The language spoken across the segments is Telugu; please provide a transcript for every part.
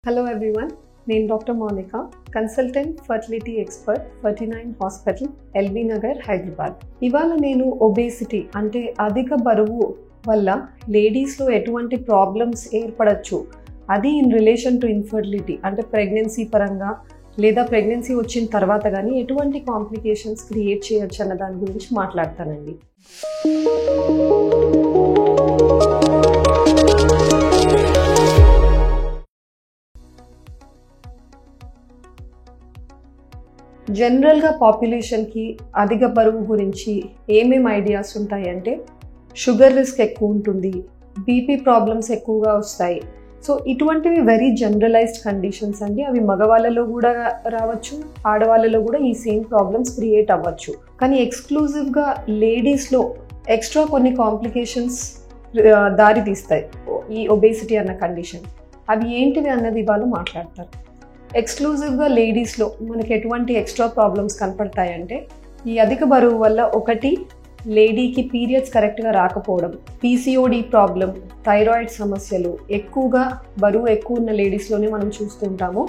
Hello everyone, నేను doctor Mounika, consultant fertility expert 39 hospital, LB Nagar, Hyderabad. ఇవాళ నేను ఒబేసిటీ అంటే అధిక బరువు వల్ల లేడీస్లో ఎటువంటి ప్రాబ్లమ్స్ ఏర్పడచ్చు, అది ఇన్ రిలేషన్ టు ఇన్ఫర్టిలిటీ అంటే ప్రెగ్నెన్సీ పరంగా లేదా ప్రెగ్నెన్సీ వచ్చిన తర్వాత కానీ ఎటువంటి కాంప్లికేషన్స్ క్రియేట్ చేయొచ్చు అన్న దాని గురించి మాట్లాడతానండి. జనరల్గా పాపులేషన్కి అధిక బరువు గురించి ఏమేమి ఐడియాస్ ఉంటాయంటే షుగర్ రిస్క్ ఎక్కువ ఉంటుంది, బీపీ ప్రాబ్లమ్స్ ఎక్కువగా వస్తాయి. సో ఇటువంటివి వెరీ జనరలైజ్డ్ కండిషన్స్ అండి. అవి మగవాళ్ళలో కూడా రావచ్చు, ఆడవాళ్ళలో కూడా ఈ సేమ్ ప్రాబ్లమ్స్ క్రియేట్ అవ్వచ్చు. కానీ ఎక్స్క్లూజివ్గా లేడీస్లో ఎక్స్ట్రా కొన్ని కాంప్లికేషన్స్ దారి తీస్తాయి ఈ ఒబేసిటీ అన్న కండిషన్. అవి ఏంటివి అన్నది ఇవాళ మాట్లాడతారు. ఎక్స్క్లూజివ్గా లేడీస్లో మనకి ఎటువంటి ఎక్స్ట్రా ప్రాబ్లమ్స్ కనపడతాయంటే ఈ అధిక బరువు వల్ల ఒకటి లేడీకి పీరియడ్స్ కరెక్ట్గా రాకపోవడం, పీసీఓడి ప్రాబ్లం, థైరాయిడ్ సమస్యలు ఎక్కువగా బరువు ఎక్కువ ఉన్న లేడీస్లోనే మనం చూస్తుంటాము.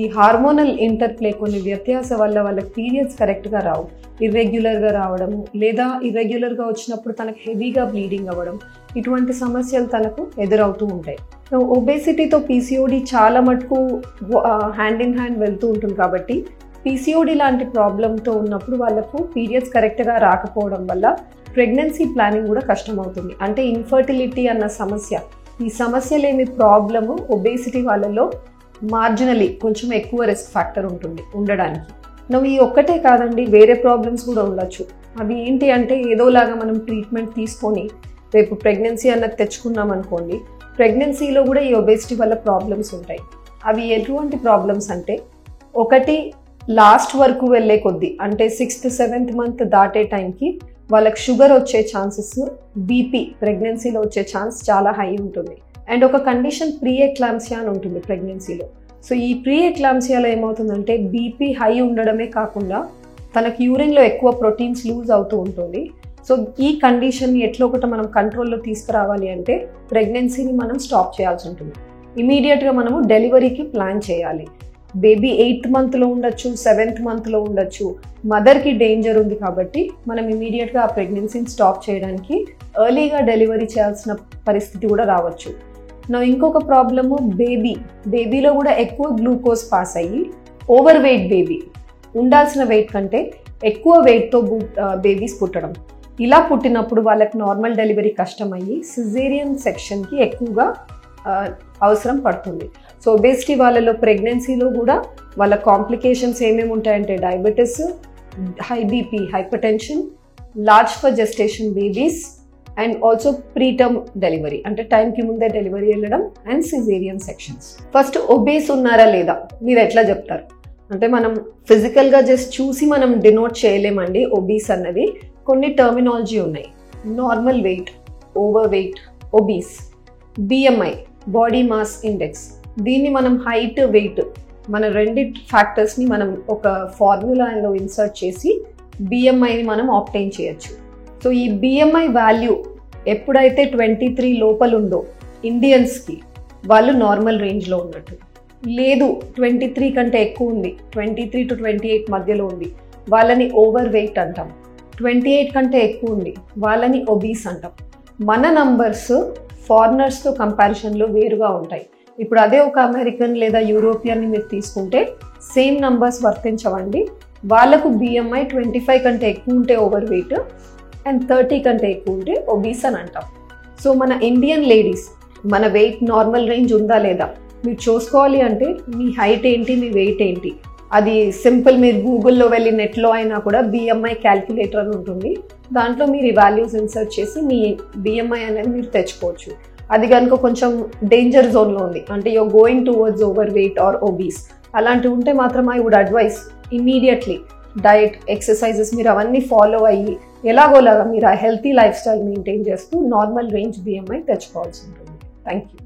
ఈ హార్మోనల్ ఇంటర్ప్లే కొన్ని వ్యత్యాస వల్ల వాళ్ళకి పీరియడ్స్ కరెక్ట్గా రావు, ఇర్రెగ్యులర్గా రావడము లేదా ఇర్రెగ్యులర్గా వచ్చినప్పుడు తనకు హెవీగా బ్లీడింగ్ అవ్వడం, ఇటువంటి సమస్యలు తనకు ఎదురవుతూ ఉంటాయి. ఒబేసిటీతో పీసీఓడి చాలా మటుకు హ్యాండ్ ఇన్ హ్యాండ్ వెళ్తూ ఉంటుంది. కాబట్టి పీసీఓడి లాంటి ప్రాబ్లంతో ఉన్నప్పుడు వాళ్ళకు పీరియడ్స్ కరెక్ట్గా రాకపోవడం వల్ల ప్రెగ్నెన్సీ ప్లానింగ్ కూడా కష్టమవుతుంది. అంటే ఇన్ఫర్టిలిటీ అన్న సమస్య, ఈ సమస్యలేమి ప్రాబ్లము ఒబేసిటీ వాళ్ళలో మార్జినలీ కొంచెం ఎక్కువ రిస్క్ ఫ్యాక్టర్ ఉంటుంది ఉండడానికి. నువ్వు ఈ ఒక్కటే కాదండి, వేరే ప్రాబ్లమ్స్ కూడా ఉండొచ్చు. అవి ఏంటి అంటే ఏదోలాగా మనం ట్రీట్మెంట్ తీసుకొని రేపు ప్రెగ్నెన్సీ అన్నది తెచ్చుకున్నాం అనుకోండి, ప్రెగ్నెన్సీలో కూడా ఈ ఒబేసిటీ వల్ల ప్రాబ్లమ్స్ ఉంటాయి. అవి ఎటువంటి ప్రాబ్లమ్స్ అంటే, ఒకటి లాస్ట్ వరకు వెళ్ళే కొద్దీ అంటే 6th 7th మంత్ దాటే టైంకి వాళ్ళకి షుగర్ వచ్చే ఛాన్సెస్, బీపీ ప్రెగ్నెన్సీలో వచ్చే ఛాన్స్ చాలా హై ఉంటుంది. అండ్ ఒక కండిషన్ ప్రీ ఎక్లాంప్సియా అని ఉంటుంది ప్రెగ్నెన్సీలో. సో ఈ ప్రీ ఎక్లాంప్సియాలో ఏమవుతుందంటే బీపీ హై ఉండడమే కాకుండా తనకి యూరిన్లో ఎక్కువ ప్రోటీన్స్ లూజ్ అవుతూ ఉంటుంది. సో ఈ కండిషన్ని ఎట్లా ఒకటి మనం కంట్రోల్లో తీసుకురావాలి అంటే ప్రెగ్నెన్సీని మనం స్టాప్ చేయాల్సి ఉంటుంది. ఇమీడియట్గా మనము డెలివరీకి ప్లాన్ చేయాలి. బేబీ 8th మంత్లో ఉండొచ్చు, 7th మంత్లో ఉండొచ్చు, మదర్కి డేంజర్ ఉంది. కాబట్టి మనం ఇమీడియట్గా ఆ ప్రెగ్నెన్సీని స్టాప్ చేయడానికి ఎర్లీగా డెలివరీ చేయాల్సిన పరిస్థితి కూడా రావచ్చు. నా ఇంకొక ప్రాబ్లము బేబీలో కూడా ఎక్కువ గ్లూకోజ్ పాస్ అయ్యి ఓవర్ వెయిట్ బేబీ, ఉండాల్సిన వెయిట్ కంటే ఎక్కువ వెయిట్తో బేబీస్ పుట్టడం. ఇలా పుట్టినప్పుడు వాళ్ళకి నార్మల్ డెలివరీ కష్టమయ్యి సిజేరియన్ సెక్షన్కి ఎక్కువగా అవసరం పడుతుంది. సో ఒబేసిటీ వాళ్ళలో ప్రెగ్నెన్సీలో కూడా వాళ్ళ కాంప్లికేషన్స్ ఏమేమి ఉంటాయంటే diabetes, high BP, hyper tension, large for gestation babies and also preterm delivery అంటే టైంకి ముందే డెలివరీ వెళ్ళడం and caesarean sections. First obese ఉన్నారా లేదా మీరు ఎట్లా చెప్తారు అంటే, మనం ఫిజికల్గా జస్ట్ చూసి మనం డినోట్ చేయలేమండి ఒబీస్ అన్నది. కొన్ని టర్మినాలజీ ఉన్నాయి. Normal weight, over weight, obese, BMI body mass index. దీన్ని మనం హైట్, వెయిట్ మన రెండు ఫ్యాక్టర్స్ని మనం ఒక ఫార్ములాలో ఇన్సర్ట్ చేసి బిఎంఐని మనం ఆబ్టైన్ చేయొచ్చు. సో ఈ బిఎంఐ వాల్యూ ఎప్పుడైతే 23 లోపల ఉందో ఇండియన్స్కి వాళ్ళు నార్మల్ రేంజ్లో ఉన్నట్టు. లేదు 23 కంటే ఎక్కువ ఉంది, 23 to 28 మధ్యలో ఉంది, వాళ్ళని ఓవర్ వెయిట్ అంటాం. 28 కంటే ఎక్కువ ఉంది, వాళ్ళని ఒబీస్ అంటాం. మన నంబర్స్ ఫారినర్స్తో కంపారిజన్లో వేరుగా ఉంటాయి. ఇప్పుడు అదే ఒక అమెరికన్ లేదా యూరోపియన్ని మీరు తీసుకుంటే సేమ్ నంబర్స్ వర్తించవండి. వాళ్ళకు బిఎంఐ 25 కంటే ఎక్కువ ఉంటే ఓవర్ వెయిట్ అండ్ 30 కంటే ఎక్కువ ఉంటే ఒబీస్ అని అంటాం. సో మన ఇండియన్ లేడీస్ మన వెయిట్ నార్మల్ రేంజ్ ఉందా లేదా మీరు చూసుకోవాలి అంటే మీ హైట్ ఏంటి, మీ వెయిట్ ఏంటి, అది సింపుల్. మీరు గూగుల్లో వెళ్ళి నెట్లో అయినా కూడా బిఎంఐ క్యాల్కులేటర్ అని ఉంటుంది. దాంట్లో మీరు ఈ వాల్యూస్ ఇన్సర్ట్ చేసి మీ బిఎంఐ అనేది మీరు తెచ్చుకోవచ్చు. అది కనుక కొంచెం డేంజర్ జోన్లో ఉంది అంటే you're going towards overweight or obese అలాంటివి ఉంటే మాత్రం I would advise immediately diet, exercises మీరు అవన్నీ ఫాలో అయ్యి ఎలాగోలాగా మీరు ఆ హెల్తీ లైఫ్ స్టైల్ మెయింటైన్ చేస్తూ నార్మల్ రేంజ్ బిఎంఐ తెచ్చుకోవాల్సి ఉంటుంది. Thank you.